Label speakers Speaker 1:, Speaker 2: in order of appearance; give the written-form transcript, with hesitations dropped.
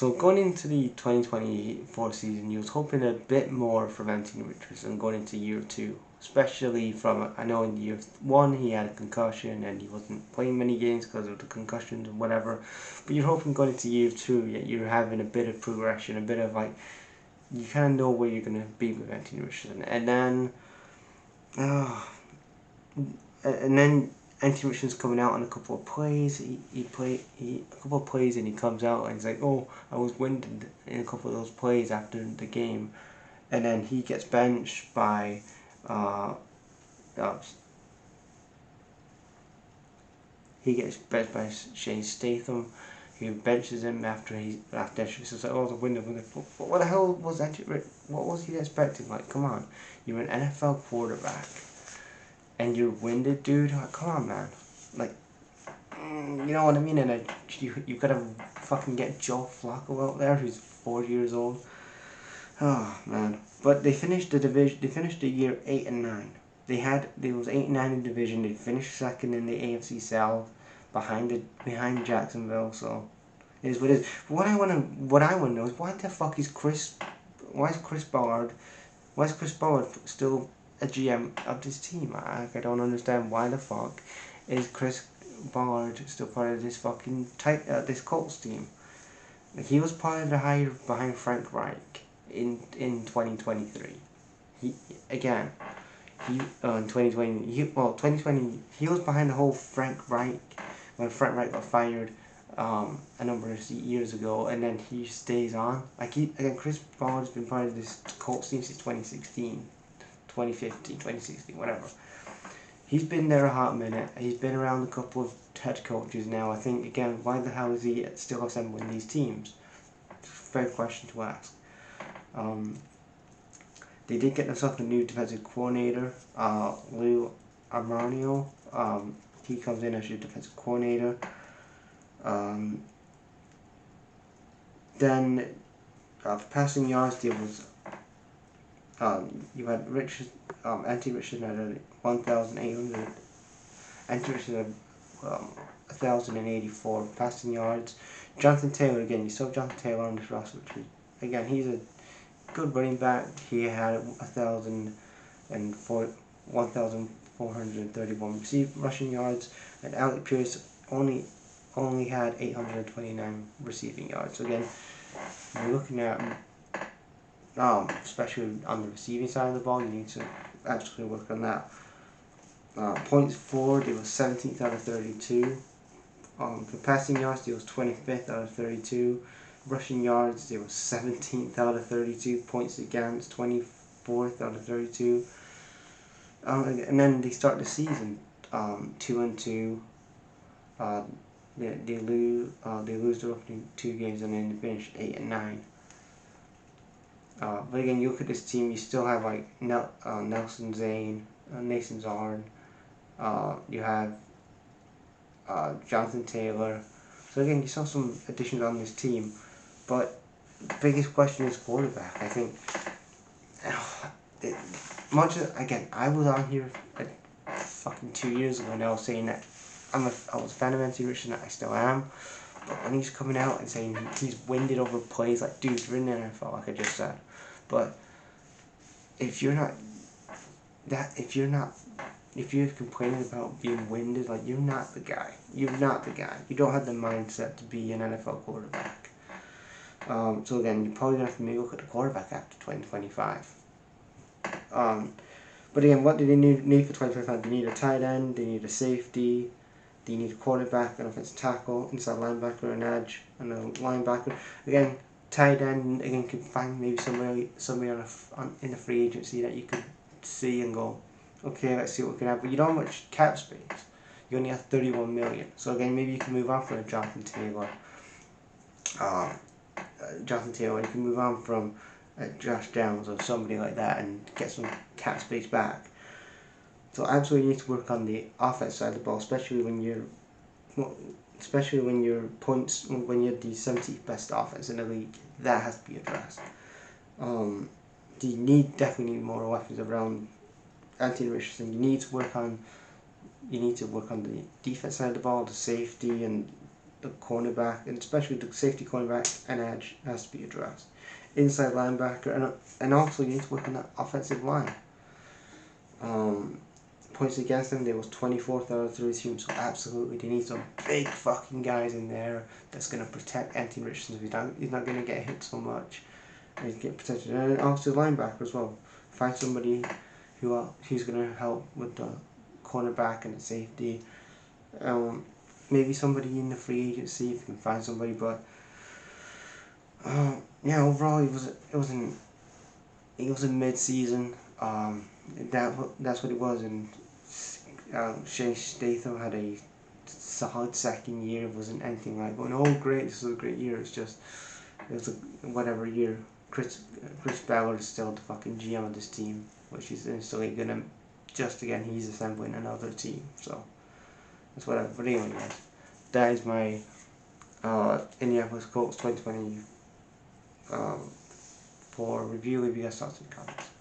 Speaker 1: So going into the 2024 season, you was hoping a bit more from Anthony Richardson going into year 2. Especially from, I know in year 1 he had a concussion and he wasn't playing many games because of the concussions and whatever. But you're hoping going into year 2, yet you're having a bit of progression, a bit of like, you kind of know where you're going to be with Anthony Richardson. And then Anthony Richardson's coming out on a couple of plays. He a couple of plays and he comes out and he's like, oh, I was winded in a couple of those plays after the game, and then he gets benched by Shane Statham. He benches him after Richardson's like, oh, the window. But what the hell was that? What was he expecting? Like, come on, you're an NFL quarterback and you're winded, dude. Like, come on, man. Like, you know what I mean? And you gotta fucking get Joe Flacco out there, who's 4 years old. Oh man! But they finished the division. They finished the year 8-9. They was 8-9 in the division. They finished second in the AFC South, behind Jacksonville. So it is what it is. But what I wanna know is why is Chris Ballard still a GM of this team? I don't understand why the fuck is Chris Ballard still part of this fucking this Colts team. Like, he was part of the hire behind Frank Reich in 2023. In 2020 he was behind the whole Frank Reich when Frank Reich got fired a number of years ago, and then he stays on. Like, Chris Ballard's been part of this Colts team since 2016, 2015, 2016, whatever. He's been there a hot minute. He's been around a couple of head coaches now. I think, again, why the hell is he still assembling these teams? Fair question to ask. They did get themselves a new defensive coordinator, Lou Armanio. He comes in as your defensive coordinator. Then for passing yards, there was you had Anthony Richardson had 1,800. Anthony Richardson had 1,084 passing yards. Jonathan Taylor, again, you saw Jonathan Taylor on this roster, which again, he's a good running back. He had 1,431 rushing yards, and Alec Pierce only had 829 receiving yards. So again, we're looking at especially on the receiving side of the ball, you need to actually work on that. Points forward, it was 17th out of 32. For passing yards, it was 25th out of 32. Rushing yards, they were 17th out of 32. Points against, 24th out of 32. And then they start the season 2-2. They lose their opening 2 games, and then they finish 8-9. But again, you look at this team, you still have like Nelson Zane, Nathan Zarn. You have Jonathan Taylor. So again, you saw some additions on this team, but the biggest question is quarterback. I think again, I was on here fucking 2 years ago now saying that I was a fan of Anthony Richardson. I still am, but when he's coming out and saying he's winded over plays, like, dude, you're in the NFL, like I just said. But if you're complaining about being winded, like, you're not the guy. You're not the guy. You don't have the mindset to be an NFL quarterback. So again, you're probably going to have to maybe look at the quarterback after 2025. But again, what do they need for 2025? They need a tight end, they need a safety, they need a quarterback, an offensive tackle, inside linebacker, an edge, and a linebacker. Again, tight end, again, could find maybe somebody in the free agency that you could see and go, okay, let's see what we can have. But you don't have much cap space. You only have 31 million. So again, maybe you can move on from Jonathan Taylor. You can move on from Josh Downs or somebody like that and get some cap space back. So absolutely you need to work on the offense side of the ball, especially when you're when you're the 70th best offense in the league. That has to be addressed. You definitely need more weapons around Anthony Richardson. You need to work on the defense side of the ball, the safety, and the cornerback, and especially the safety cornerback and edge has to be addressed. Inside linebacker, and also you need to work on that offensive line. Points against them, there was 24th out of 3 teams, so absolutely they need some big fucking guys in there that's going to protect Anthony Richardson. He's not going to get hit so much, and he's get protected. And also linebacker as well. Find somebody who's going to help with the cornerback and the safety. Maybe somebody in the free agency if you can find somebody, but yeah, overall it was a mid-season. That's what it was, and Shea Statham had a solid second year. It wasn't anything like going, oh great, this was a great year. It was a whatever year. Chris Ballard is still the fucking GM of this team, which is instantly gonna he's assembling another team. So that's whatever. But anyway, guys, that is my Indianapolis Colts 2020 for review. Leave you guys thoughts in the comments.